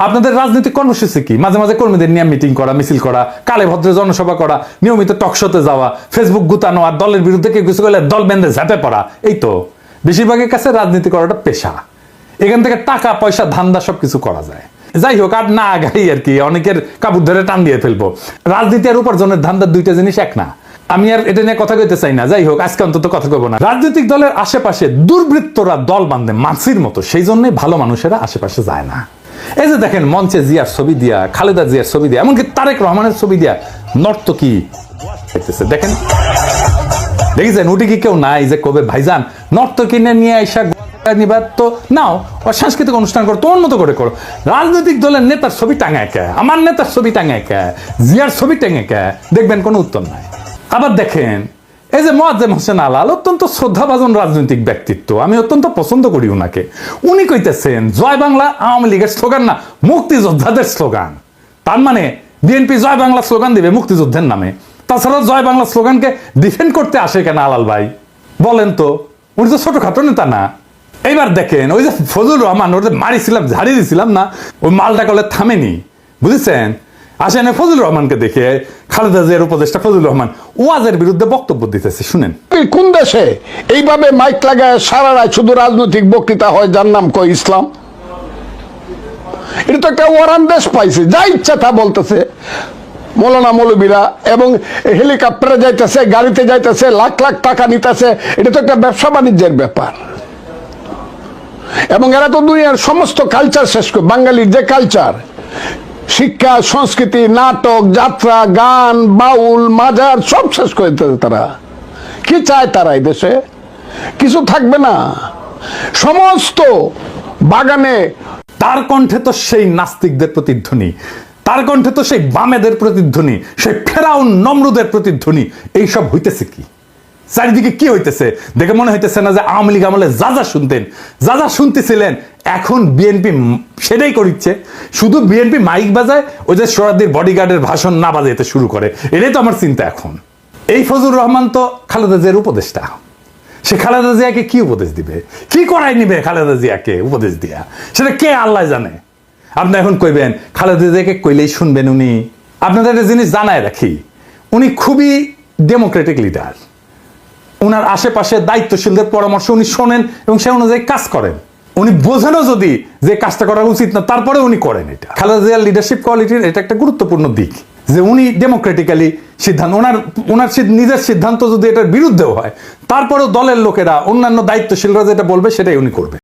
আপনাদের রাজনৈতিক কর্মসূচি কি? মাঝে মাঝে কর্মীদের নিয়ে মিটিং করা, মিছিল করা, কালে ভদ্রে জনসভা করা, নিয়মিত টকশোতে যাওয়া, ফেসবুক গুতানো, আর দলের বিরুদ্ধে কেউ কিছু করলে দল বেঁধে ঝাঁপে পড়া। এই তো বেশিরভাগের কাছে রাজনীতি করাটা পেশা। এখান থেকে টাকা পয়সা ধান্দা সবকিছু করা যায়। যাই হোক, আর না আগাই আর কি, অনেকের কাপড় ধরে টান দিয়ে ফেলবো। রাজনীতি আর উপার্জনের ধান্দার দুইটা জিনিস এক না। আমি আর এটা নিয়ে কথা কইতে চাই না। যাই হোক, আজকে অন্তত কথা কইব না। রাজনৈতিক দলের আশেপাশে দুর্বৃত্তরা দল বাঁধে মাছির মতো, সেই জন্যই ভালো মানুষেরা আশেপাশে যায় না। এই যে দেখেন, মঞ্চে জিয়ার ছবি দিয়া, খালেদা জিয়ার ছবি দিয়া, এমনকি তারেক রহমানের ছবি দিয়া নর্তকী দেখেন, দেখেছেন? উঠে কি কেউ নাই যে কবে ভাইজান নর্তকী নিয়ে আইসা নিবার তো নাও, সাংস্কৃতিক অনুষ্ঠান করো, তোমার মতো করে করো। রাজনৈতিক দলের নেতার ছবি টাঙায় কে? আমার নেতার ছবি টাঙায় কে? জিয়ার ছবি টাঙে কে? দেখবেন কোনো উত্তর নাই। আবার দেখেন, এই যে মোয়াজ্জেম হোসেন আলাল, অত্যন্ত শ্রদ্ধাভাজন রাজনৈতিক ব্যক্তিত্ব, আমি অত্যন্ত পছন্দ করি উনাকে। উনি কইতেছেন জয় বাংলা আওয়ামী লীগের স্লোগান না, মুক্তিযোদ্ধাদের স্লোগান। তার মানে বিএনপি জয় বাংলা স্লোগান দিবে মুক্তিযুদ্ধের নামে। তাছাড়া জয় বাংলা স্লোগানকে ডিফেন্ড করতে আসে কেন আলাল ভাই? বলেন তো, উনি তো ছোটখাটো নেতা না। এইবার দেখেন, ওই যে ফজলুর রহমান, ওর মারিছিলাম, ঝাড়ি দিছিলাম না, ওই মালটা কলে থামেনি, বুঝেছেন? আসেন ফজলুর রহমানকে দেখে, খালেদা জিয়ার উপদেষ্টা ফজলুর রহমান ওয়াজের বিরুদ্ধে বক্তব্য দিতেছে, শুনেন। কোন দেশে এইভাবে মাইক লাগায় সারা রাত শুধু রাজনৈতিক বক্তৃতা হয়, যার নাম কয় ইসলাম? এটা তো একটা ওয়ারান দেশ পাইছে, যা ইচ্ছা তা বলতেছে মৌলানা মৌলবীরা, এবং হেলিকপ্টারে যাইতেছে, গাড়িতে যাইতেছে, লাখ লাখ টাকা নিতেছে। এটা তো একটা ব্যবসা বাণিজ্যের ব্যাপার। এবং এরা তো দুনিয়ার সমস্ত কালচার শেষ করে, বাঙালির যে কালচার, শিক্ষা, সংস্কৃতি, নাটক, যাত্রা, গান, বাউল, মাজার সব শেষ করে দিতেছে তারা। কি চায় তারা? এই দেশে কিছু থাকবে না, সমস্ত বাগানে। তার কণ্ঠে তো সেই নাস্তিকদের প্রতিধ্বনি, তার কণ্ঠে তো সেই বামেদের প্রতিধ্বনি, সেই ফেরাউন নমরুদের প্রতিধ্বনি। এইসব হইতেছে কি? চারিদিকে কি হইতেছে? দেখে মনে হইতেছে না যে আওয়ামী লীগ আমলে যা যা শুনতেন, যা যা শুনতেছিলেন, এখন বিএনপি সেটাই করিচ্ছে। শুধু বিএনপি মাইক বাজায়, ওই যে সোহরাওয়ার্দীর বডিগার্ডের ভাষণ না বাজাইতে শুরু করে। এটাই তো আমার চিন্তা এখন। এই ফজলুর রহমান তো খালেদা জিয়ার উপদেষ্টা। সে খালেদা জিয়াকে কি উপদেশ দিবে? কি করাই নিবে খালেদা জিয়াকে উপদেশ দিয়া? সেটা কে আল্লাহ জানে। আপনি এখন কইবেন খালেদা জিয়াকে কইলেই শুনবেন উনি? আপনাদের একটা জিনিস জানায় রাখি, উনি খুবই ডেমোক্রেটিক লিডার। উনার আশেপাশে দায়িত্বশীলদের পরামর্শ উনি শোনেন এবং সে অনুযায়ী কাজ করেন। উনি বোঝেনও যদি যে কাজটা করা উচিত না, তারপরে উনি করেন এটা। খালেদা জিয়ার লিডারশিপ কোয়ালিটির এটা একটা গুরুত্বপূর্ণ দিক, যে উনি ডেমোক্রেটিক্যালি সিদ্ধান্ত, ওনার নিজের সিদ্ধান্ত যদি এটার বিরুদ্ধেও হয়, তারপরেও দলের লোকেরা, অন্যান্য দায়িত্বশীলরা যেটা বলবে সেটাই উনি করবে।